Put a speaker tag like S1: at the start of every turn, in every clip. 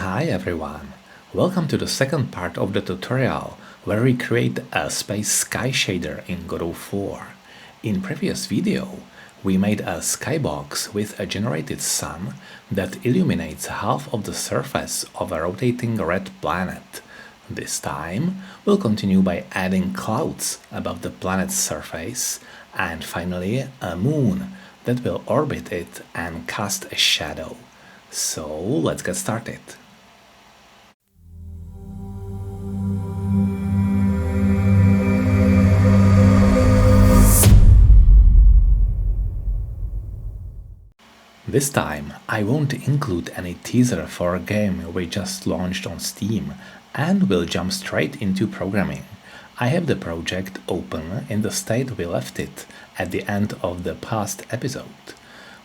S1: Hi everyone! Welcome to the second part of the tutorial where we create a space sky shader in Godot 4. In previous video, we made a skybox with a generated sun that illuminates half of the surface of a rotating red planet. This time, we'll continue by adding clouds above the planet's surface and finally a moon that will orbit it and cast a shadow. So let's get started. This time I won't include any teaser for a game we just launched on Steam and will jump straight into programming. I have the project open in the state we left it at the end of the past episode.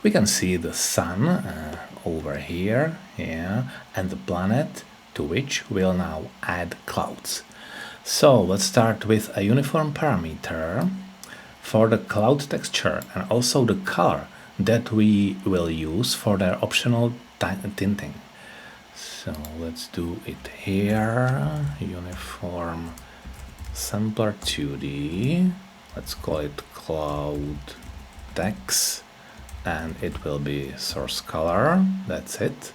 S1: We can see the sun over here, and the planet, to which we'll now add clouds. So let's start with a uniform parameter for the cloud texture and also the color that we will use for their optional tinting. So let's do it here, uniform sampler 2D, let's call it cloud text, and it will be source color, that's it.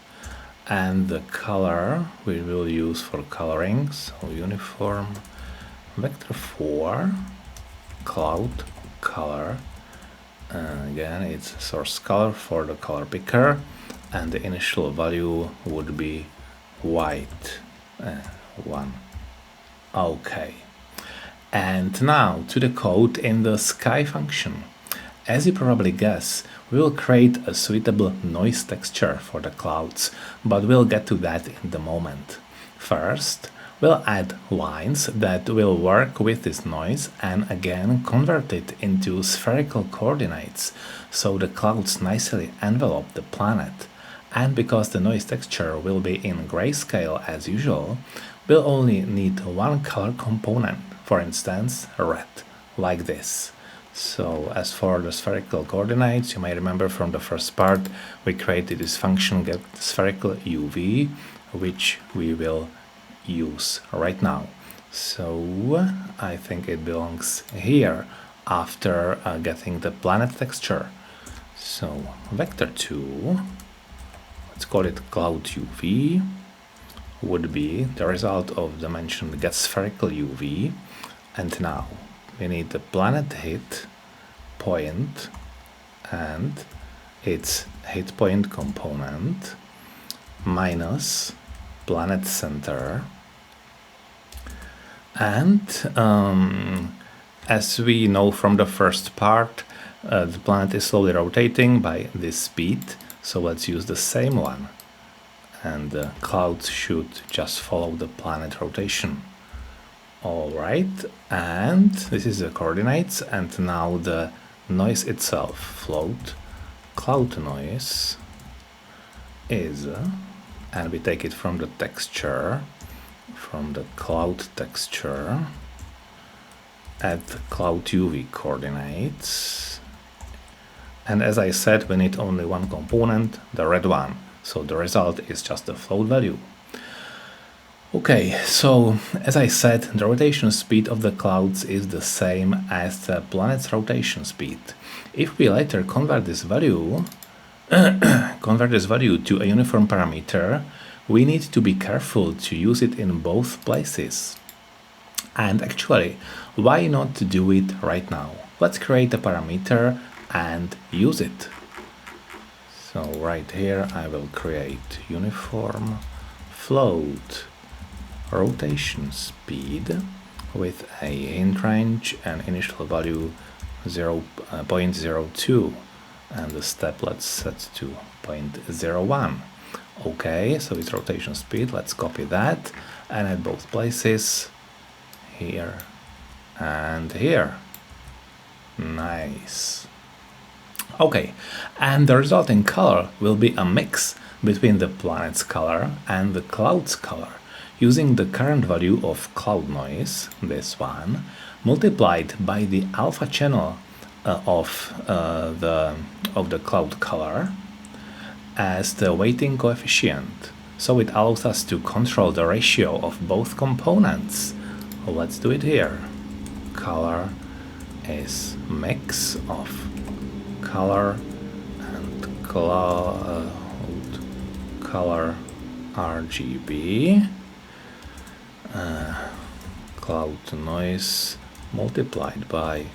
S1: And the color we will use for coloring, so uniform vector 4 cloud color. Again, it's source color for the color picker, and the initial value would be white 1. Okay. And now to the code in the sky function. As you probably guess, we will create a suitable noise texture for the clouds, but we'll get to that in the moment. First, we'll add lines that will work with this noise and again convert it into spherical coordinates so the clouds nicely envelop the planet. And because the noise texture will be in grayscale as usual, we'll only need one color component, for instance red, like this. So as for the spherical coordinates, you may remember from the first part we created this function get spherical UV, which we will use right now. So I think it belongs here after getting the planet texture. So vector 2, let's call it cloud UV, would be the result of the mentioned get spherical UV. And now we need the planet hit point and its hit point component minus planet center, and as we know from the first part, the planet is slowly rotating by this speed, so let's use the same one, and the clouds should just follow the planet rotation. Alright, and this is the coordinates, and now the noise itself, float cloud noise is and we take it from the texture, from the cloud texture, add cloud UV coordinates, and as I said, we need only one component, the red one, so the result is just the float value. Okay, so as I said, the rotation speed of the clouds is the same as the planet's rotation speed. If we later convert this value to a uniform parameter, we need to be careful to use it in both places. And actually, why not do it right now? Let's create a parameter and use it. So right here I will create uniform float rotation speed with a hint range and initial value 0.02, and the step let's set to 0.01. Okay, so it's rotation speed, let's copy that and at both places, here and here. Nice. Okay, and the resulting color will be a mix between the planet's color and the cloud's color, using the current value of cloud noise, this one, multiplied by the alpha channel of the cloud color as the weighting coefficient. so it allows us to control the ratio of both components. Let's do it here. Color is mix of color and cloud color RGB, cloud noise multiplied by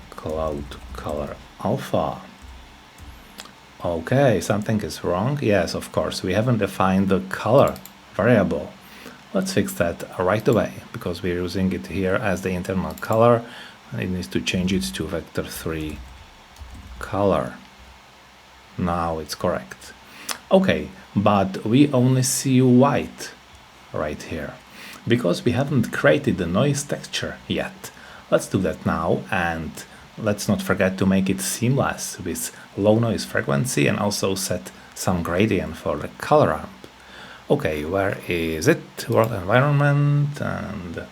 S1: cloud color alpha. Okay, something is wrong. Yes, of course, we haven't defined the color variable. Let's fix that right away, because we're using it here as the internal color. It needs to change it to vector 3 color. Now it's correct. Okay, but we only see white right here, because we haven't created the noise texture yet. Let's do that now, and let's not forget to make it seamless with low noise frequency and also set some gradient for the color ramp. Okay, where is it? World environment and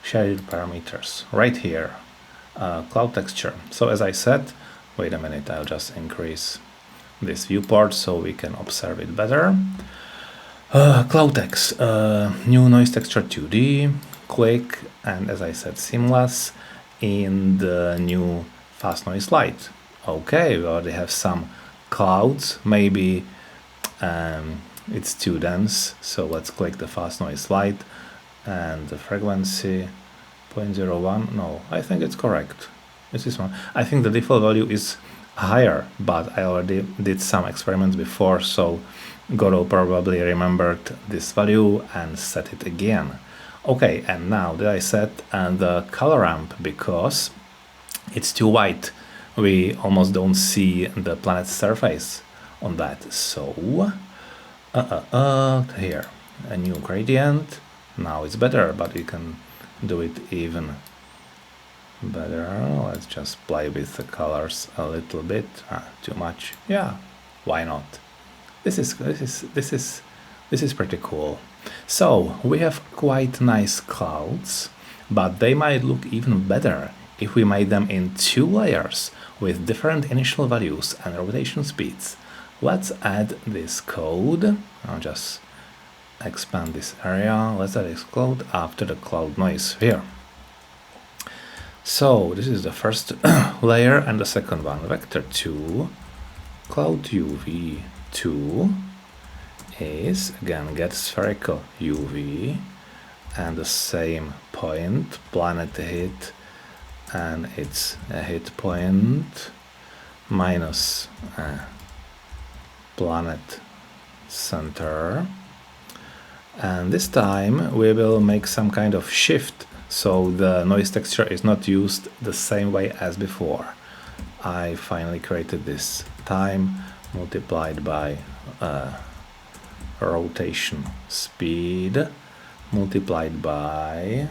S1: shaded parameters. Right here. Cloud texture. So as I said, wait a minute, I'll just increase this viewport so we can observe it better. Cloud text, new noise texture 2D, click, and as I said, seamless in the new fast noise light. Okay, we already have some clouds, maybe it's too dense, so let's click the fast noise light and the frequency 0.01. No, I think it's correct. It's this one. I think the default value is higher, but I already did some experiments before, so Godot probably remembered this value and set it again. Okay, and now that I set the color ramp, because it's too white, we almost don't see the planet's surface on that. So here, a new gradient. Now it's better, but we can do it even better. Let's just play with the colors a little bit. Too much. Yeah, why not? This is pretty cool. So we have quite nice clouds, but they might look even better if we made them in 2 layers with different initial values and rotation speeds. Let's add this code. I'll just expand this area. Let's add this code after the cloud noise here. So this is the first layer and the second one. Vector 2, cloud UV2 is again get spherical UV and the same point, planet hit, and it's a hit point minus planet center. And this time we will make some kind of shift, so the noise texture is not used the same way as before. I finally created this time multiplied by rotation speed multiplied by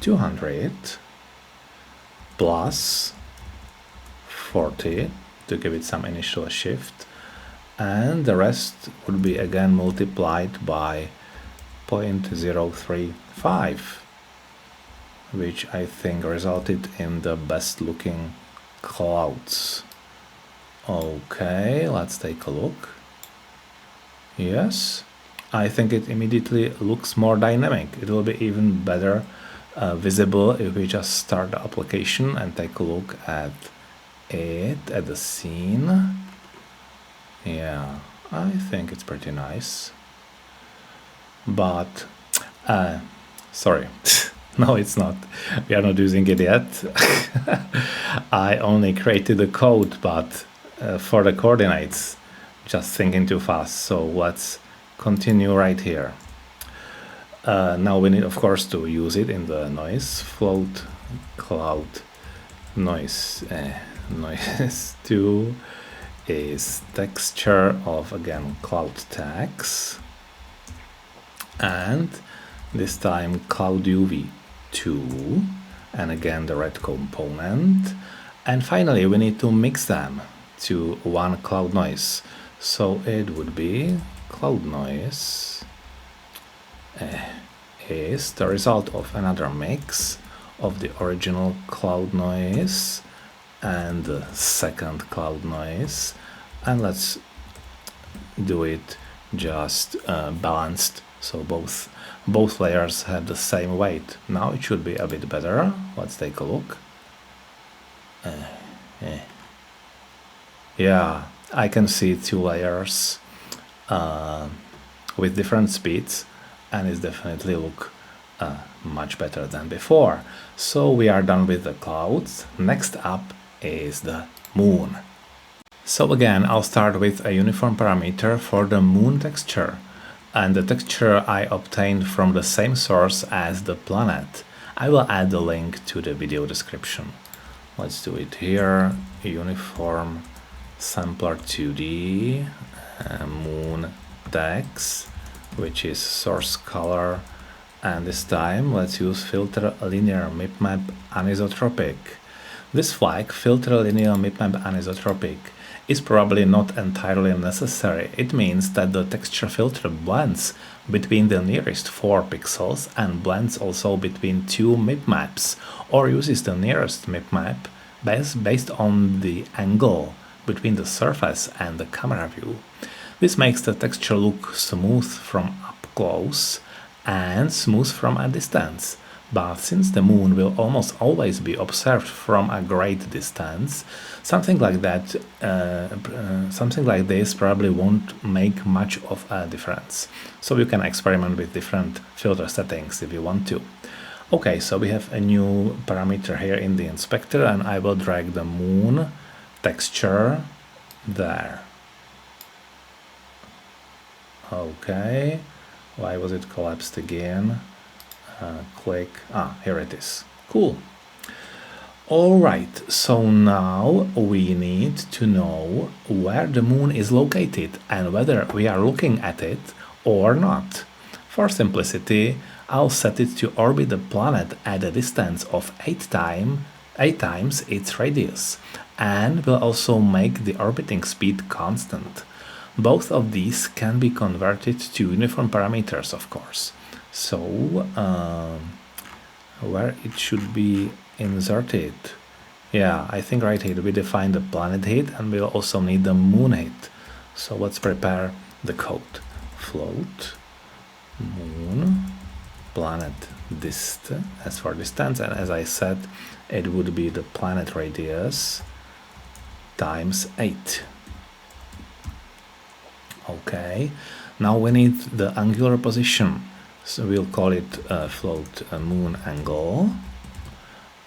S1: 200 plus 40 to give it some initial shift, and the rest would be again multiplied by 0.035, which I think resulted in the best looking clouds. Okay, let's take a look. Yes, I think it immediately looks more dynamic. It will be even better visible if we just start the application and take a look at it, at the scene. Yeah, I think it's pretty nice. But, sorry, no, it's not. We are not using it yet. I only created the code, but for the coordinates, just thinking too fast. So let's continue right here. Now we need, of course, to use it in the noise float cloud noise. Noise 2 is texture of, again, cloud tags, and this time cloud UV 2, and again the red component, and finally we need to mix them to one cloud noise. So it would be cloud noise is the result of another mix of the original cloud noise and the second cloud noise, and let's do it just balanced, so both layers have the same weight. Now it should be a bit better. Let's take a look. Yeah, I can see two layers with different speeds, and it definitely look much better than before. So we are done with the clouds. Next up is the moon. So again, I'll start with a uniform parameter for the moon texture, and the texture I obtained from the same source as the planet. I will add the link to the video description. Let's do it here. Uniform sampler 2D, moon text, which is source color, and this time let's use filter linear mipmap anisotropic. This flag, filter linear mipmap anisotropic, is probably not entirely necessary. It means that the texture filter blends between the nearest 4 pixels and blends also between two mipmaps, or uses the nearest mipmap based on the angle between the surface and the camera view. This makes the texture look smooth from up close and smooth from a distance. But since the moon will almost always be observed from a great distance, something like this probably won't make much of a difference. So you can experiment with different filter settings if you want to. Okay, so we have a new parameter here in the inspector, and I will drag the moon texture there. Okay, why was it collapsed again? Click, here it is. Cool. Alright, so now we need to know where the moon is located and whether we are looking at it or not. For simplicity, I'll set it to orbit the planet at a distance of 8 times its radius, and will also make the orbiting speed constant. Both of these can be converted to uniform parameters, of course. So, where it should be inserted? Yeah, I think right here we define the planet heat, and we'll also need the moon heat. So let's prepare the code. Float, moon, planet distance, as for distance, and as I said, it would be the planet radius times 8. Okay, now we need the angular position. So we'll call it float moon angle,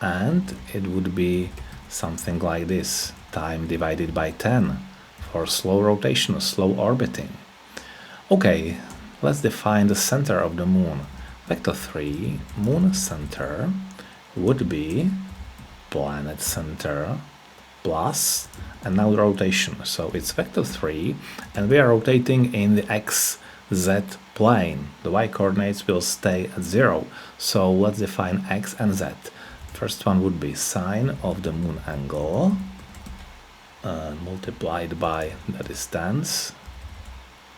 S1: and it would be something like this, time divided by 10 for slow rotation, slow orbiting. Okay, let's define the center of the moon. Vector 3, moon center would be planet center plus, and now rotation. So it's vector 3, and we are rotating in the x, z plane. The y coordinates will stay at 0. So let's define x and z. First one would be sine of the moon angle multiplied by the distance,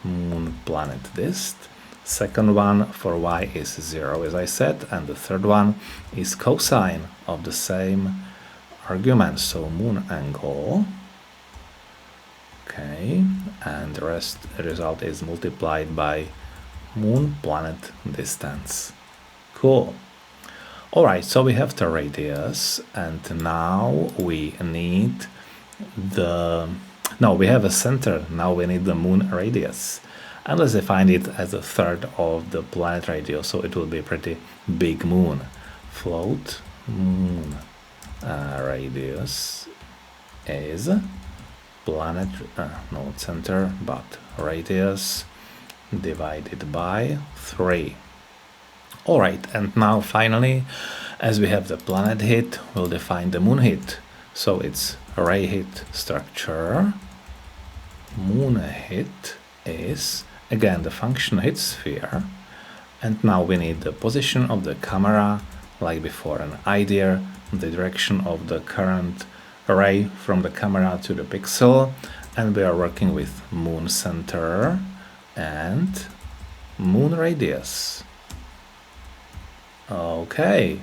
S1: moon planet dist. Second one for y is 0, as I said, and the third one is cosine of the same argument, so moon angle. Okay, and the result is multiplied by moon planet distance. Cool. Alright, so we have the radius, and now we need we have a center, now we need the moon radius. And let's define it as a third of the planet radius, so it will be a pretty big moon. Float moon radius is planet, not center, but radius divided by 3. Alright, and now finally, as we have the planet heat, we'll define the moon heat. So it's ray heat structure. Moon heat is, again, the function heat sphere. And now we need the position of the camera, like before, an idea, the direction of the current ray from the camera to the pixel, and we are working with moon center and moon radius. Okay,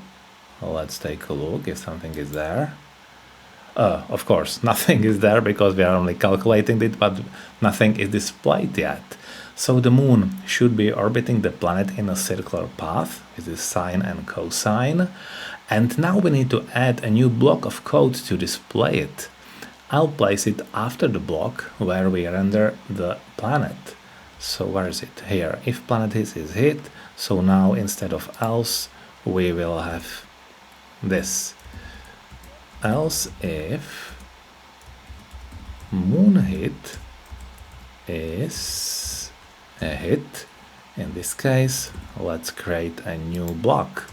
S1: let's take a look if something is there. Of course, nothing is there because we are only calculating it, but nothing is displayed yet. So the moon should be orbiting the planet in a circular path with the sine and cosine. And now we need to add a new block of code to display it. I'll place it after the block where we render the planet. So where is it? Here. If planet is hit, so now instead of else we will have this. Else if moon hit is a hit, in this case let's create a new block.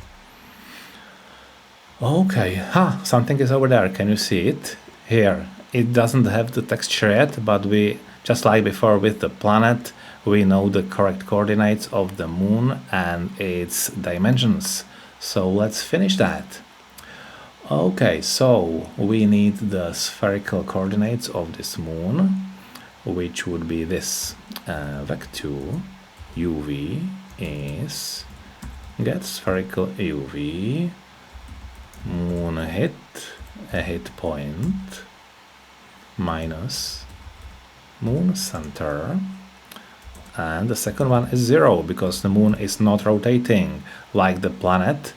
S1: Okay, something is over there. Can you see it? Here. It doesn't have the texture yet, but we, just like before with the planet, we know the correct coordinates of the moon and its dimensions. So let's finish that. Okay, so we need the spherical coordinates of this moon, which would be this. Vector uv is get spherical uv, moon hit, a hit point, minus moon center, and the second one is 0 because the moon is not rotating like the planet.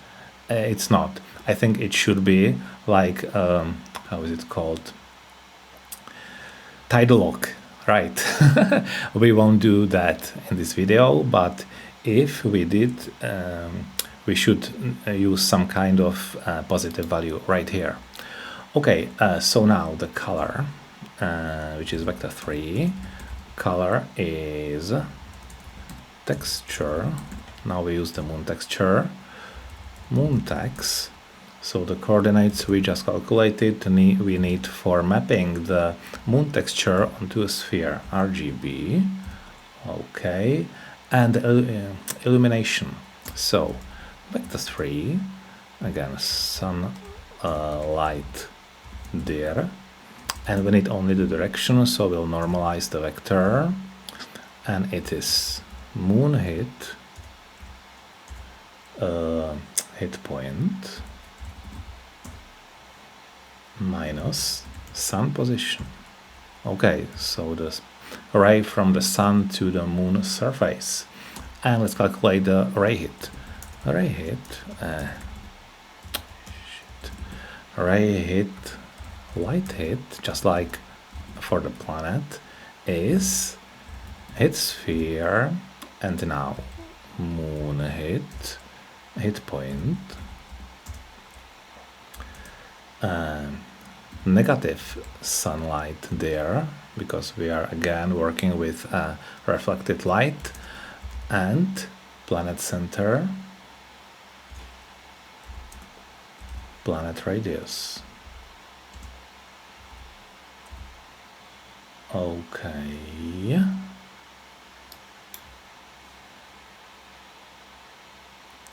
S1: It's not. I think it should be like how is it called, tidal lock, right? We won't do that in this video, but if we did, we should use some kind of positive value right here. Okay, so now the color, which is vector 3, color is texture. Now we use the moon texture, moon text. So the coordinates we just calculated we need for mapping the moon texture onto a sphere, RGB. Okay, and illumination. So vector 3, again sun light there, and we need only the direction, so we'll normalize the vector, and it is moon hit, hit point, minus sun position. Okay, so the ray from the sun to the moon surface, and let's calculate the ray hit. Ray hit, light hit, just like for the planet, is hit sphere, and now moon hit, hit point, negative sunlight there, because we are again working with reflected light, and planet center, planet radius. Okay.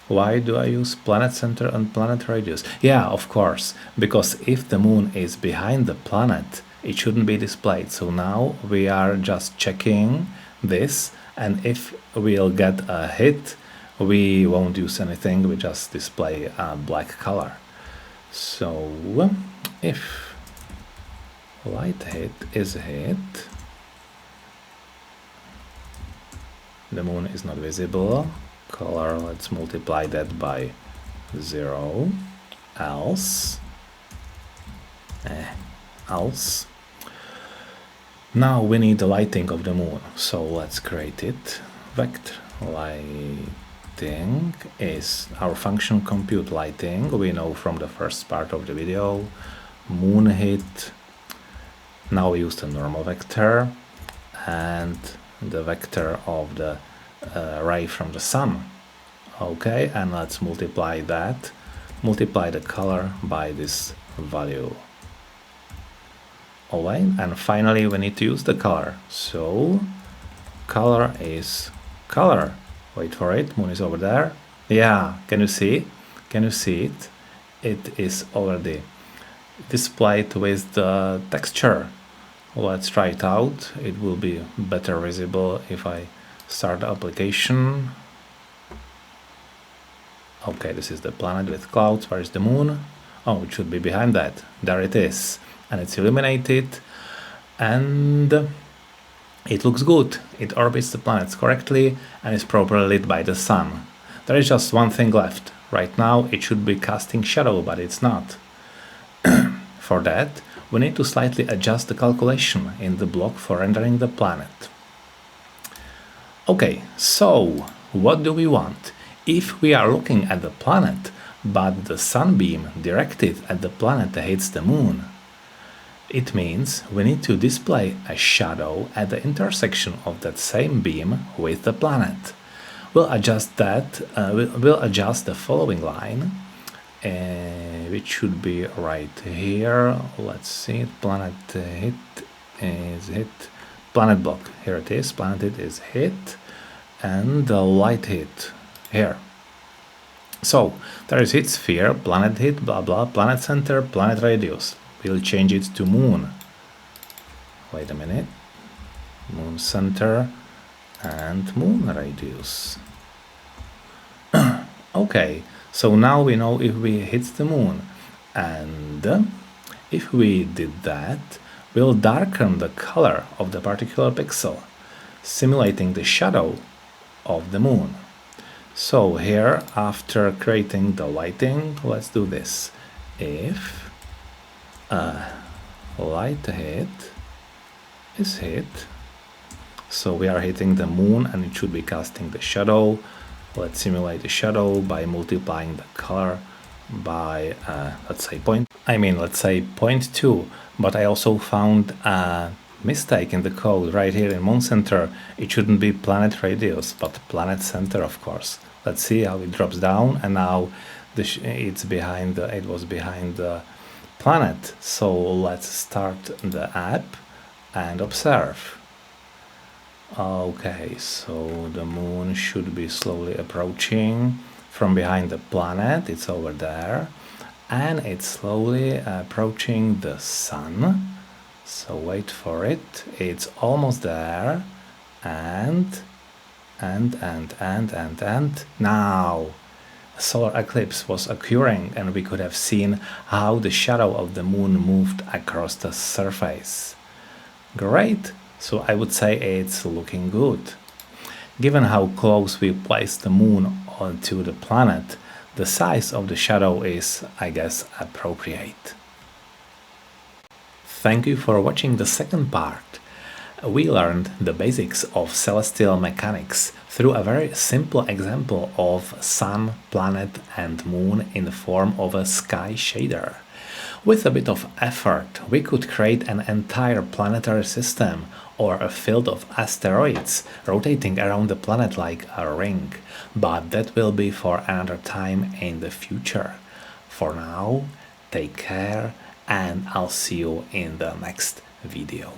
S1: Why do I use planet center and planet radius? Yeah, of course, because if the moon is behind the planet, it shouldn't be displayed. So now we are just checking this, and if we'll get a hit, we won't use anything, we just display a black color. So if light hit is a hit, the moon is not visible, color, let's multiply that by 0, else, now we need the lighting of the moon, so let's create it. Vector lighting is our function compute lighting, we know from the first part of the video. Moon hit, now we use the normal vector and the vector of the ray from the sun. Okay, and let's multiply that, multiply the color by this value. Alright, and finally we need to use the color. So color is color. Wait for it, moon is over there. Yeah, can you see? Can you see it? It is already displayed with the texture. Let's try it out. It will be better visible if I start the application. Okay, this is the planet with clouds. Where is the moon? Oh, it should be behind that. There it is. and it's illuminated, and it looks good. It orbits the planets correctly and is properly lit by the sun. There is just one thing left. Right now it should be casting shadow, but it's not. For that, we need to slightly adjust the calculation in the block for rendering the planet. Okay, so what do we want? If we are looking at the planet, but the sunbeam directed at the planet hits the moon, it means we need to display a shadow at the intersection of that same beam with the planet. We'll adjust that. We'll adjust the following line, which should be right here. Let's see. Planet hit is hit. Planet block. Here it is. Planet hit is hit, and the light hit here. So there is hit sphere, planet hit, blah blah, planet center, planet radius. We'll change it to moon. Wait a minute. Moon center and moon radius. Okay, so now we know if we hit the moon, and if we did that, we'll darken the color of the particular pixel, simulating the shadow of the moon. So here, after creating the lighting, let's do this. If light hit is hit, so we are hitting the moon and it should be casting the shadow. Let's simulate the shadow by multiplying the color by let's say 0.2, but I also found a mistake in the code right here in moon center. It shouldn't be planet radius but planet center, of course. Let's see how it drops down, and now it was behind the planet. So let's start the app and observe. Okay, so the moon should be slowly approaching from behind the planet. It's over there, and it's slowly approaching the sun. So wait for it. It's almost there, and now a solar eclipse was occurring, and we could have seen how the shadow of the moon moved across the surface. Great! So I would say it's looking good. Given how close we placed the moon onto the planet, the size of the shadow is, I guess, appropriate. Thank you for watching the second part. We learned the basics of celestial mechanics through a very simple example of sun, planet and moon in the form of a sky shader. With a bit of effort, we could create an entire planetary system or a field of asteroids rotating around the planet like a ring, but that will be for another time in the future. For now, take care, and I'll see you in the next video.